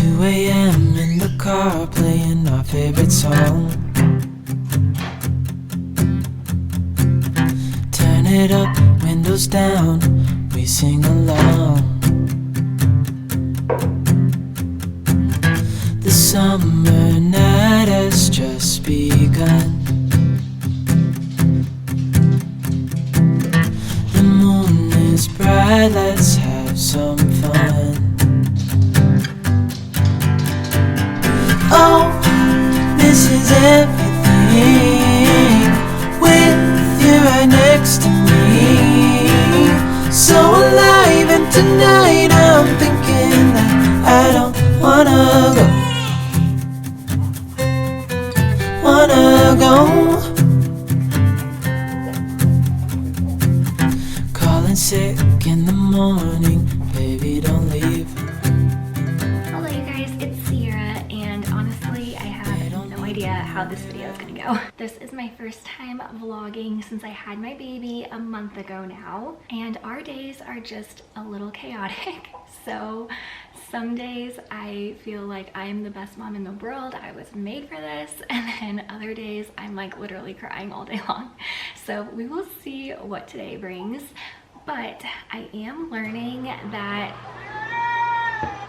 2 a.m. in the car playing our favorite song. Turn it up, windows down, we sing along. The summer night has just begun. The moon is bright, let's have some fun. Oh, this is everything, with you right next to me. So alive, and tonight I'm thinking that I don't wanna go. Calling sick in the morning, baby don't leave. Hello you guys, it's Sierra, and honestly I have no idea how this video is gonna go. This is my first time vlogging since I had my baby a month ago now, and our days are just a little chaotic. So some days I feel like I'm the best mom in the world, I was made for this, and then other days I'm like literally crying all day long. So we will see what today brings, but I am learning that,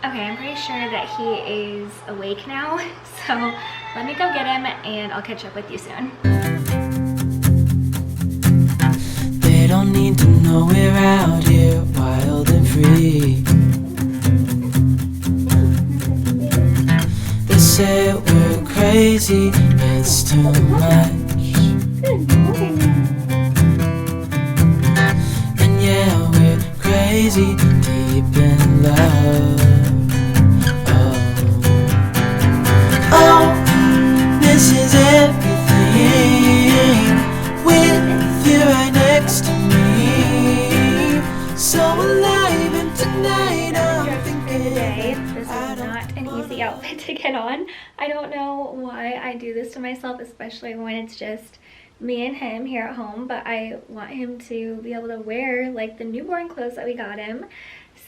okay, I'm pretty sure that he is awake now, so let me go get him and I'll catch up with you soon. They don't need to know we're out here wild and free. They say we're crazy, it's too much. And yeah, we're crazy, deep in love. Oh, this is everything, with you right next to me. So alive, and tonight I'm thinking This is not an easy outfit to get on. I don't know why I do this to myself, especially when it's just me and him here at home, but I want him to be able to wear like the newborn clothes that we got him.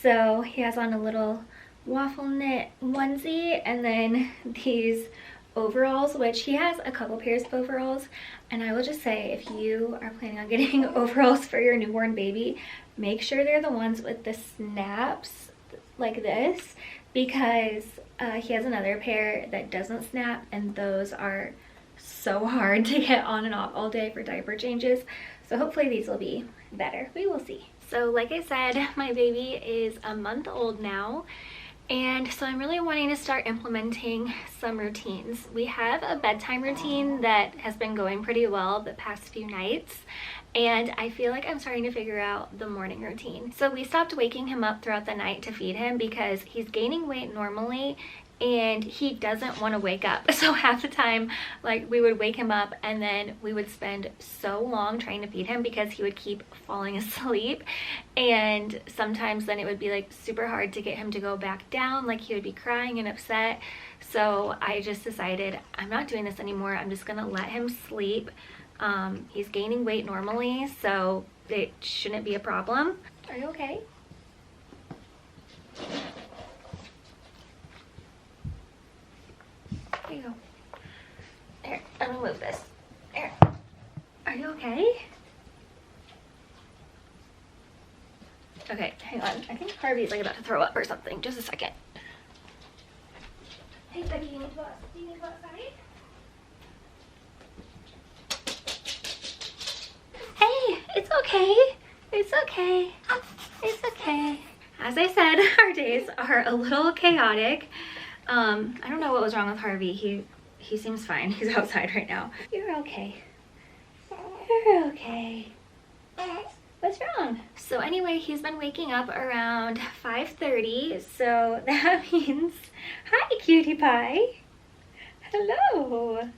So he has on a little waffle knit onesie and then these overalls, which he has a couple pairs of overalls. And I will just say, if you are planning on getting overalls for your newborn baby, make sure they're the ones with the snaps like this, because he has another pair that doesn't snap, and those are so hard to get on and off all day for diaper changes. So hopefully these will be better. We will see. So like I said, my baby is a month old now, and so I'm really wanting to start implementing some routines. We have a bedtime routine that has been going pretty well the past few nights, and I feel like I'm starting to figure out the morning routine. So we stopped waking him up throughout the night to feed him because he's gaining weight normally and he doesn't want to wake up. So half the time, like, we would wake him up and then we would spend so long trying to feed him because he would keep falling asleep, and sometimes then it would be like super hard to get him to go back down, like he would be crying and upset. So I just decided I'm not doing this anymore. I'm just gonna let him sleep. He's gaining weight normally, so it shouldn't be a problem. Are you okay? Here you go. Here, I'm gonna move this. Here. Are you okay? Okay, hang on. I think Harvey's like about to throw up or something. Just a second. Hey, buddy, you need to go outside? Hey, it's okay. It's okay. It's okay. As I said, our days are a little chaotic. I don't know what was wrong with Harvey. He seems fine. He's outside right now. You're okay. You're okay. What's wrong? So anyway, he's been waking up around 5:30, so that means, hi cutie pie. Hello.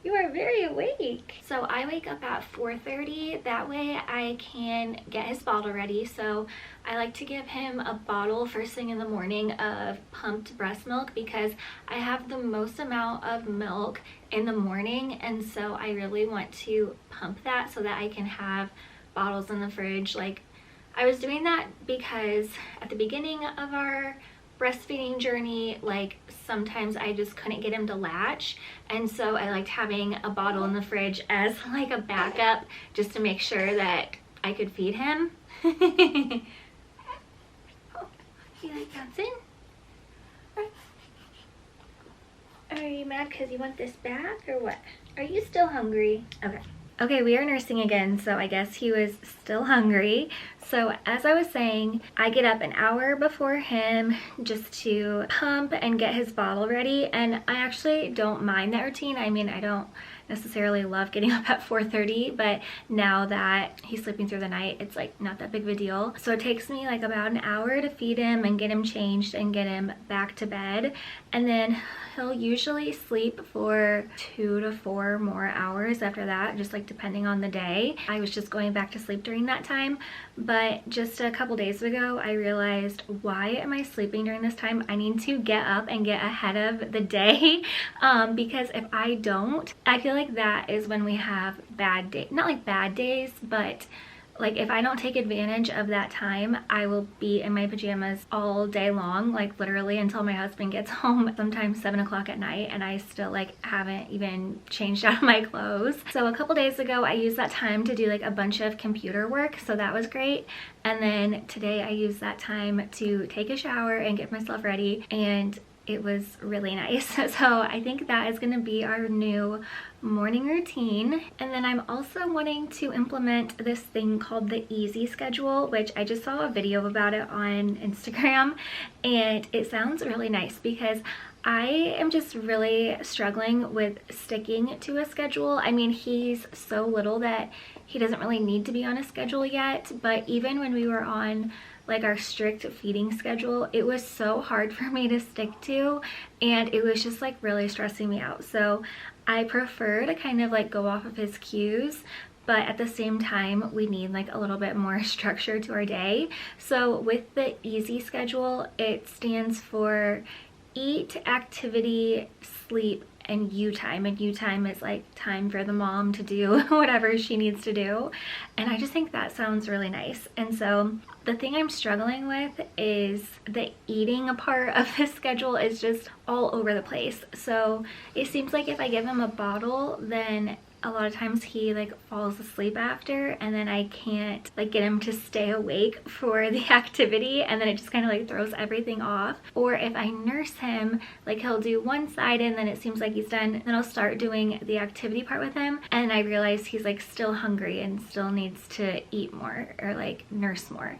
You are very awake. So I wake up at 4:30. That way I can get his bottle ready. So I like to give him a bottle first thing in the morning of pumped breast milk because I have the most amount of milk in the morning, and so I really want to pump that so that I can have bottles in the fridge. Like, I was doing that because at the beginning of our breastfeeding journey, like sometimes I just couldn't get him to latch, and so I liked having a bottle in the fridge as like a backup just to make sure that I could feed him. Oh, you like bouncing? Are you mad because you want this back or what? Are you still hungry? Okay. Okay, we are nursing again, so I guess he was still hungry. So as I was saying, I get up an hour before him just to pump and get his bottle ready, and I actually don't mind that routine. I mean, I don't necessarily love getting up at 4:30, but now that he's sleeping through the night, it's like not that big of a deal. So it takes me like about an hour to feed him and get him changed and get him back to bed, and then he'll usually sleep for 2 to 4 more hours after that, just like depending on the day. I was just going back to sleep during that time, but just a couple days ago I realized, why am I sleeping during this time? I need to get up and get ahead of the day, because if I don't, I feel like that is when we have bad days. Not like bad days, but like if I don't take advantage of that time, I will be in my pajamas all day long, like literally until my husband gets home, sometimes 7 o'clock at night, and I still like haven't even changed out of my clothes. So a couple days ago I used that time to do like a bunch of computer work, so that was great. And then today I used that time to take a shower and get myself ready, and it was really nice. So I think that is going to be our new morning routine. And then I'm also wanting to implement this thing called the easy schedule, which I just saw a video about it on Instagram, and it sounds really nice because I am just really struggling with sticking to a schedule. I mean, he's so little that he doesn't really need to be on a schedule yet, but even when we were on like our strict feeding schedule, it was so hard for me to stick to, and it was just like really stressing me out. So I prefer to kind of like go off of his cues, but at the same time we need like a little bit more structure to our day. So with the easy schedule, it stands for eat, activity, sleep, and you time. And you time is like time for the mom to do whatever she needs to do, and I just think that sounds really nice. And so the thing I'm struggling with is the eating part of this schedule is just all over the place. So it seems like if I give him a bottle, then a lot of times he like falls asleep after, and then I can't like get him to stay awake for the activity, and then it just kind of like throws everything off. Or if I nurse him, like he'll do one side and then it seems like he's done, then I'll start doing the activity part with him, and I realize he's like still hungry and still needs to eat more or like nurse more.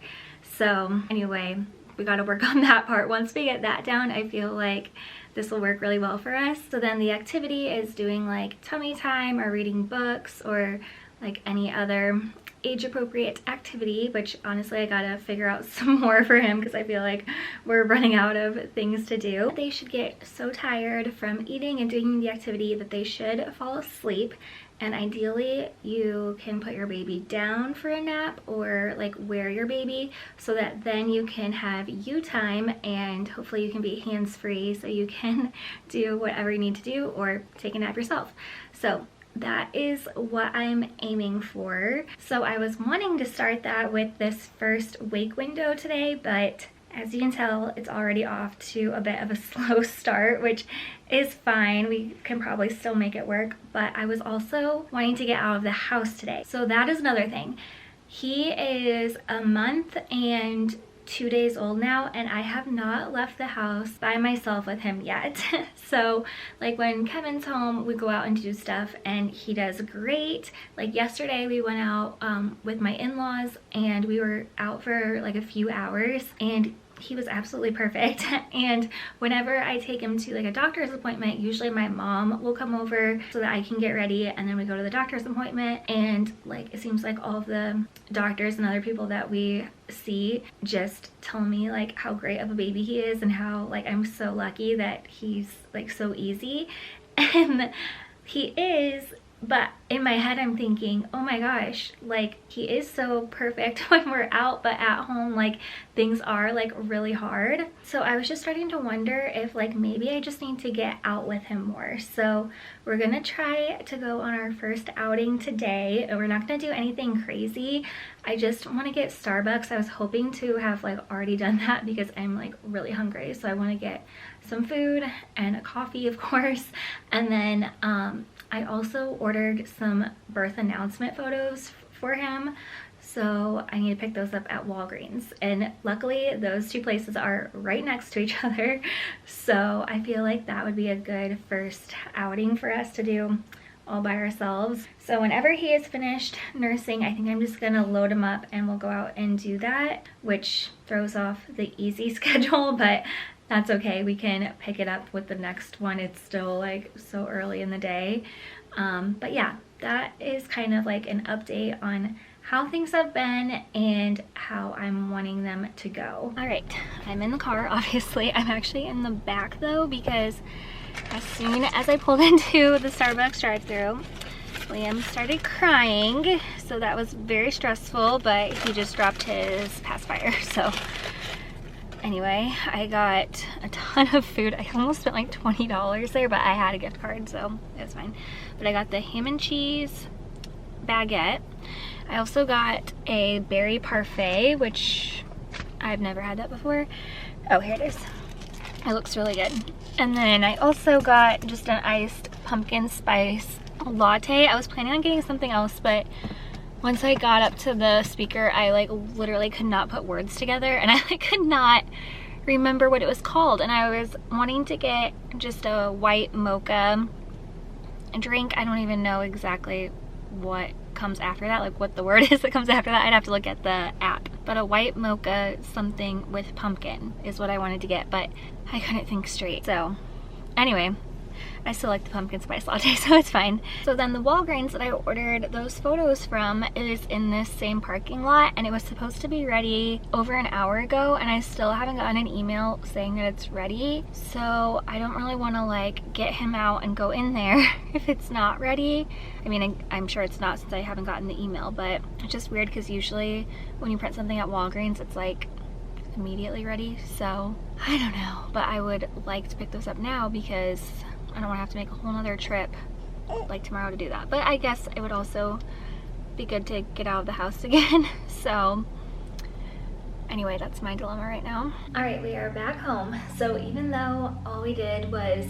So anyway, we got to work on that part. Once we get that down, I feel like this will work really well for us. So then the activity is doing like tummy time or reading books or like any other age appropriate activity, which honestly I gotta figure out some more for him because I feel like we're running out of things to do. They should get so tired from eating and doing the activity that they should fall asleep. And ideally you can put your baby down for a nap or like wear your baby so that then you can have you time, and hopefully you can be hands-free so you can do whatever you need to do or take a nap yourself. So that is what I'm aiming for. So I was wanting to start that with this first wake window today, but as you can tell, it's already off to a bit of a slow start, which is fine. We can probably still make it work, but I was also wanting to get out of the house today. So that is another thing. He is a month and 2 days old now, and I have not left the house by myself with him yet. So like when Kevin's home, we go out and do stuff, and he does great. Like yesterday we went out with my in-laws, and we were out for like a few hours, and he was absolutely perfect. And whenever I take him to like a doctor's appointment, usually my mom will come over so that I can get ready, and then we go to the doctor's appointment, and like it seems like all of the doctors and other people that we see just tell me like how great of a baby he is and how like I'm so lucky that he's like so easy. And he is, But in my head, I'm thinking, oh my gosh, like he is so perfect when we're out, but at home, like things are like really hard. So I was just starting to wonder if like maybe I just need to get out with him more. So we're gonna try to go on our first outing today. We're not gonna do anything crazy. I just want to get Starbucks. I was hoping to have like already done that because I'm like really hungry. So I want to get some food and a coffee, of course. And then I also ordered some birth announcement photos for him. So I need to pick those up at Walgreens. And luckily those two places are right next to each other. So I feel like that would be a good first outing for us to do all by ourselves. So whenever he is finished nursing, I think I'm just gonna load him up and we'll go out and do that, which throws off the easy schedule, but that's okay. We can pick it up with the next one. It's still like so early in the day. But yeah, that is kind of like an update on how things have been and how I'm wanting them to go. All right, I'm in the car, obviously. I'm actually in the back though, because as soon as I pulled into the Starbucks drive-thru, Liam started crying. So that was very stressful, but he just dropped his pacifier. So anyway, I got a ton of food. I almost spent like $20 there, but I had a gift card, so it was fine. But I got the ham and cheese baguette. I also got a berry parfait, which I've never had that before. Oh, here it is. It looks really good. And then I also got just an iced pumpkin spice latte. I was planning on getting something else, but once I got up to the speaker, I like literally could not put words together, and I like could not remember what it was called. And I was wanting to get just a white mocha drink. I don't even know exactly what comes after that, like what the word is that comes after that. I'd have to look at the app. But a white mocha something with pumpkin is what I wanted to get, but I couldn't think straight. So anyway, I still like the pumpkin spice latte, so it's fine. So then the Walgreens that I ordered those photos from is in this same parking lot, and it was supposed to be ready over an hour ago, and I still haven't gotten an email saying that it's ready. So I don't really want to like get him out and go in there if it's not ready. I mean, I'm sure it's not since I haven't gotten the email, but it's just weird because usually when you print something at Walgreens, it's like immediately ready. So I don't know, but I would like to pick those up now because I don't want to have to make a whole nother trip like tomorrow to do that. But I guess it would also be good to get out of the house again. So anyway, that's my dilemma right now. All right, we are back home. So even though all we did was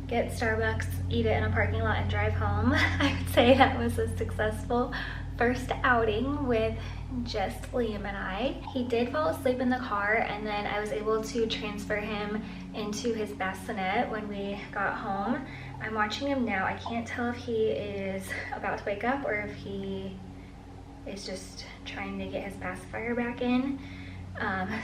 get Starbucks, eat it in a parking lot, and drive home, I would say that was a successful first outing with just Liam and I. He did fall asleep in the car, and then I was able to transfer him into his bassinet when we got home. I'm watching him now. I can't tell if he is about to wake up or if he is just trying to get his pacifier back in.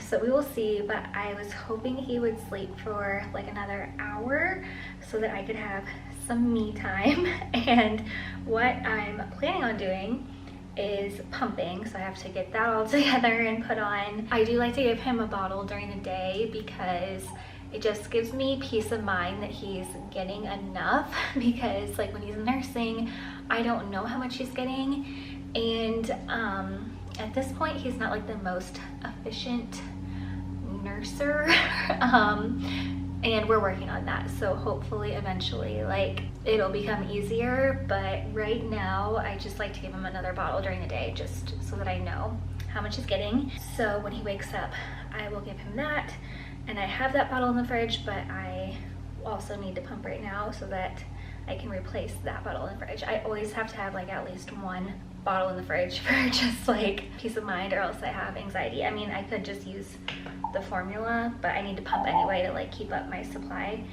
So we will see, but I was hoping he would sleep for like another hour so that I could have some me time. And what I'm planning on doing is pumping, so I have to get that all together and put on. I do like to give him a bottle during the day because it just gives me peace of mind that he's getting enough, because like when he's nursing, I don't know how much he's getting, and at this point he's not like the most efficient nurser. And we're working on that, so hopefully eventually like it'll become easier, but right now I just like to give him another bottle during the day just so that I know how much he's getting. So when he wakes up, I will give him that, and I have that bottle in the fridge, but I also need to pump right now so that I can replace that bottle in the fridge. I always have to have like at least one bottle in the fridge for just like peace of mind, or else I have anxiety. I mean, I could just use the formula, but I need to pump anyway to like keep up my supply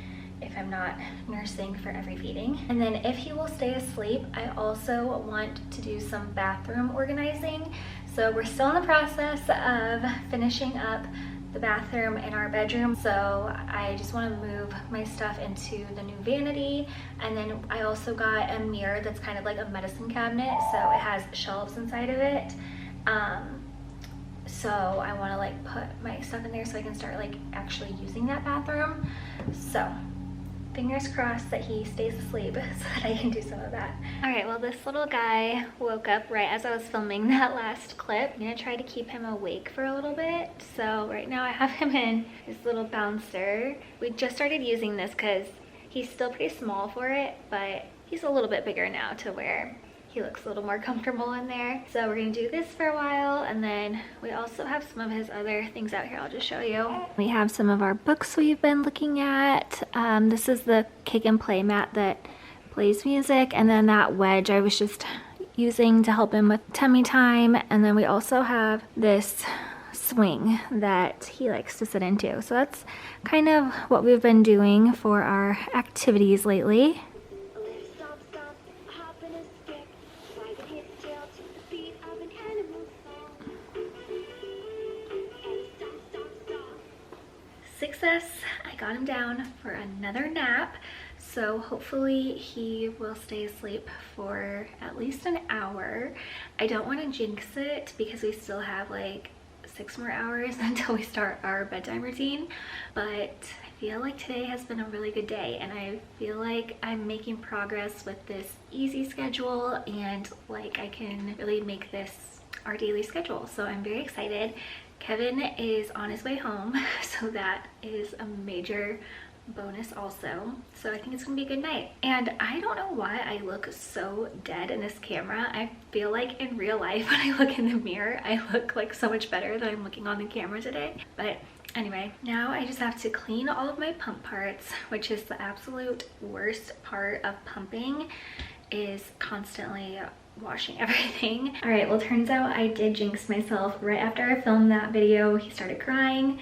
if I'm not nursing for every feeding. And then if he will stay asleep, I also want to do some bathroom organizing. So we're still in the process of finishing up the bathroom in our bedroom, so I just want to move my stuff into the new vanity. And then I also got a mirror that's kind of like a medicine cabinet, so it has shelves inside of it. So I want to like put my stuff in there so I can start like actually using that bathroom. So fingers crossed that he stays asleep so that I can do some of that. All right, well, this little guy woke up right as I was filming that last clip. I'm gonna try to keep him awake for a little bit. So right now I have him in his little bouncer. We just started using this because he's still pretty small for it, but he's a little bit bigger now to where he looks a little more comfortable in there. So we're gonna do this for a while, and then we also have some of his other things out here. I'll just show you. We have some of our books we've been looking at. This is the kick and play mat that plays music, and then that wedge I was just using to help him with tummy time. And then we also have this swing that he likes to sit into. So that's kind of what we've been doing for our activities lately. Success! I got him down for another nap, so hopefully he will stay asleep for at least an hour. I don't want to jinx it because we still have like 6 more hours until we start our bedtime routine, but I feel like today has been a really good day, and I feel like I'm making progress with this easy schedule, and like I can really make this our daily schedule. So I'm very excited. Kevin is on his way home, so that is a major bonus also. So I think it's gonna be a good night. And I don't know why I look so dead in this camera. I feel like in real life when I look in the mirror, I look like so much better than I'm looking on the camera today. But anyway, now I just have to clean all of my pump parts, which is the absolute worst part of pumping, is constantly washing everything. All right, well, turns out I did jinx myself. Right after I filmed that video, he started crying,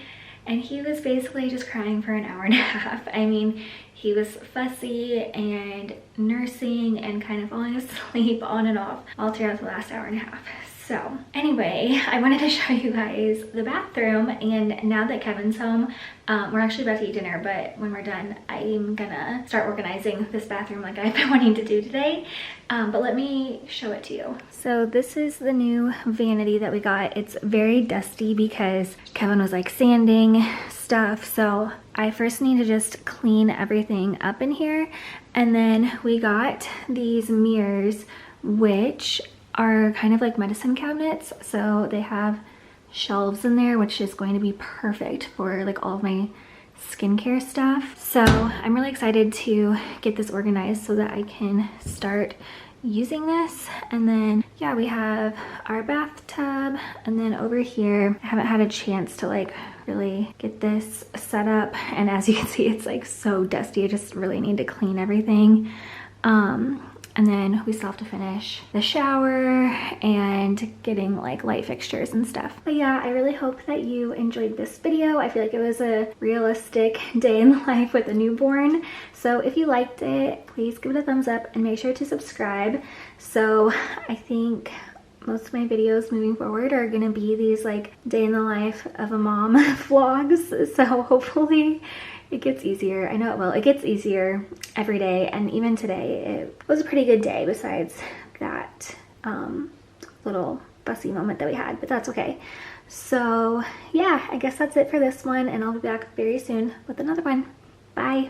and he was basically just crying for an hour and a half. I mean, he was fussy and nursing and kind of falling asleep on and off all throughout the last hour and a half. So anyway, I wanted to show you guys the bathroom, and now that Kevin's home, we're actually about to eat dinner, but when we're done, I'm gonna start organizing this bathroom like I've been wanting to do today. But let me show it to you. So this is the new vanity that we got. It's very dusty because Kevin was like sanding stuff. So I first need to just clean everything up in here. And then we got these mirrors, which are kind of like medicine cabinets. So they have shelves in there, which is going to be perfect for like all of my skincare stuff. So I'm really excited to get this organized so that I can start using this. And then yeah, we have our bathtub, and then over here I haven't had a chance to like really get this set up, and as you can see, it's like so dusty. I just really need to clean everything. And then we still have to finish the shower and getting like light fixtures and stuff. But yeah, I really hope that you enjoyed this video. I feel like it was a realistic day in the life with a newborn. So if you liked it, please give it a thumbs up and make sure to subscribe. So I think most of my videos moving forward are gonna be these like day in the life of a mom vlogs. So hopefully it gets easier. I know it will. It gets easier every day, and even today it was a pretty good day besides that little fussy moment that we had, but that's okay. So yeah, I guess that's it for this one, and I'll be back very soon with another one. Bye.